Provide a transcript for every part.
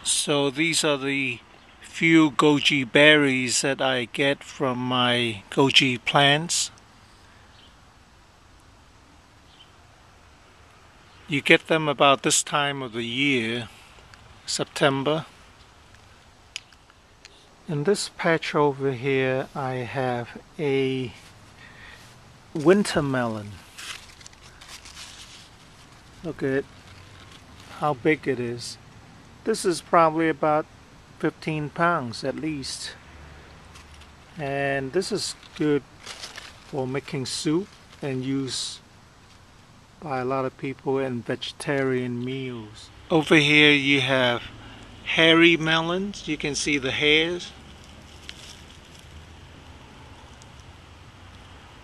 So these are the few goji berries that I get from my goji plants. You get them about this time of the year, September. In this patch over here I have a winter melon. Look at how big it is. This is probably about 15 pounds at least. And this is good for making soup and used by a lot of people in vegetarian meals. Over here you have hairy melons. You can see the hairs.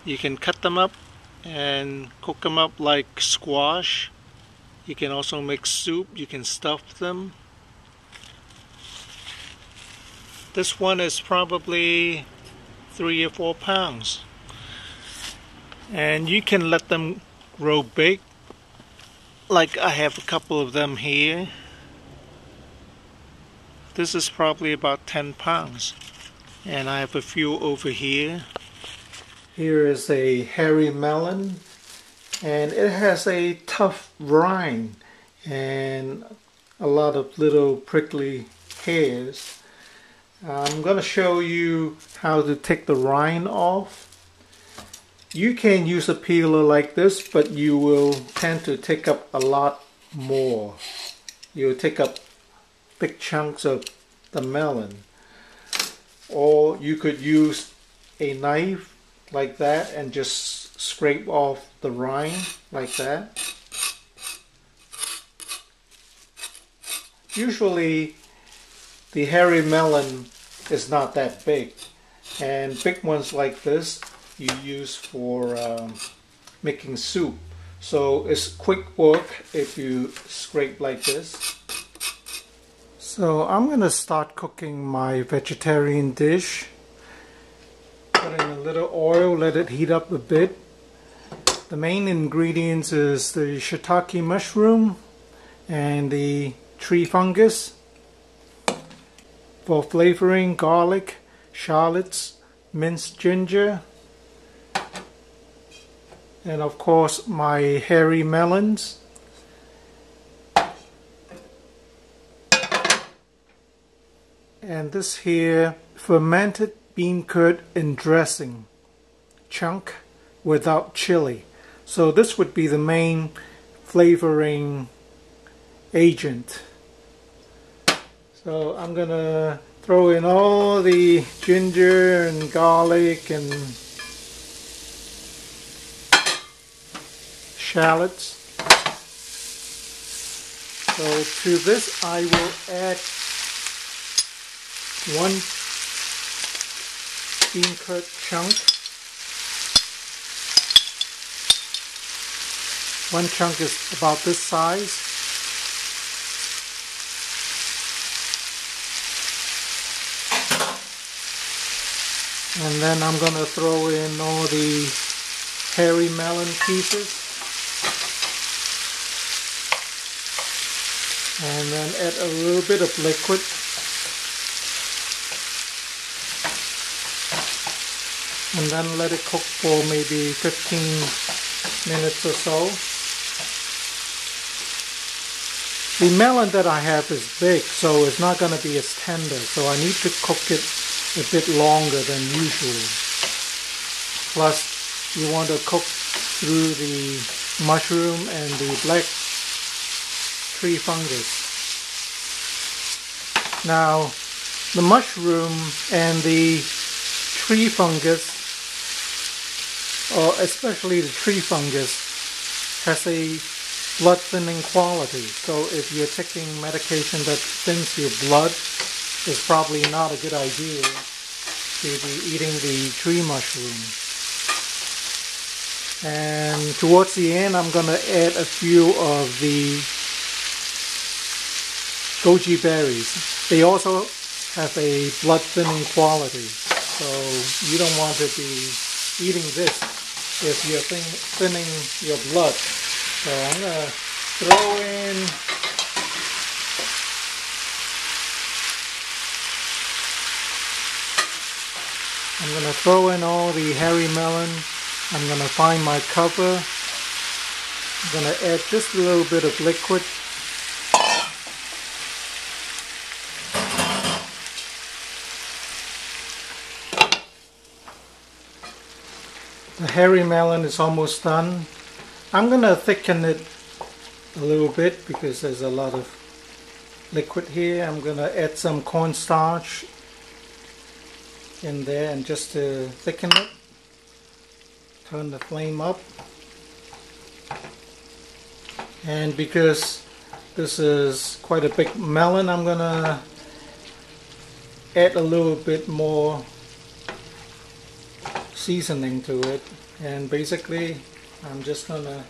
You can cut them up and cook them up like squash. You can also make soup. You can stuff them. This one is probably 3 or 4 pounds. And you can let them grow big. Like I have a couple of them here. This is probably about 10 pounds. And I have a few over here. Here is a hairy melon. And it has a tough rind and a lot of little prickly hairs. I'm going to show you how to take the rind off. You can use a peeler like this, but you will tend to take up a lot more. You'll take up big chunks of the melon. Or you could use a knife like that and just scrape off the rind like that. Usually the hairy melon is not that big, and big ones like this you use for making soup. So it's quick work if you scrape like this. So I'm going to start cooking my vegetarian dish. Put in a little oil, let it heat up a bit. The main ingredients is the shitake mushroom and the tree fungus. For flavoring, garlic, shallots, minced ginger, and of course my hairy melons. And this here, fermented bean curd in dressing, chunk without chili. So this would be the main flavoring agent. So I'm gonna throw in all the ginger and garlic and shallots. So to this I will add 1 bean curd chunk. 1 chunk is about this size. And then I'm going to throw in all the hairy melon pieces. And then add a little bit of liquid. And then let it cook for maybe 15 minutes or so. The melon that I have is big, so it's not going to be as tender. So I need to cook it a bit longer than usual. Plus, you want to cook through the mushroom and the black tree fungus. Now, the mushroom and the tree fungus, or especially the tree fungus, has a blood thinning quality. So if you're taking medication that thins your blood, it's probably not a good idea to be eating the tree mushroom. And towards the end, I'm going to add a few of the goji berries. They also have a blood thinning quality, so you don't want to be eating this if you're thinning your blood. So I'm going to throw in I'm going to throw in all the hairy melon. I'm going to find my cover. I'm going to add just a little bit of liquid. The hairy melon is almost done. I'm going to thicken it a little bit because there's a lot of liquid here. I'm going to add some cornstarch in there and just to thicken it. Turn the flame up. And because this is quite a big melon, I'm going to add a little bit more seasoning to it. And basically I'm just going to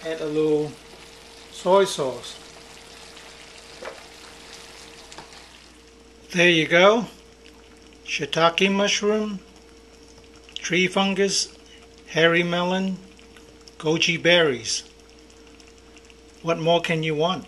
add a little soy sauce. There you go. Shiitake mushroom, tree fungus, hairy melon, goji berries. What more can you want?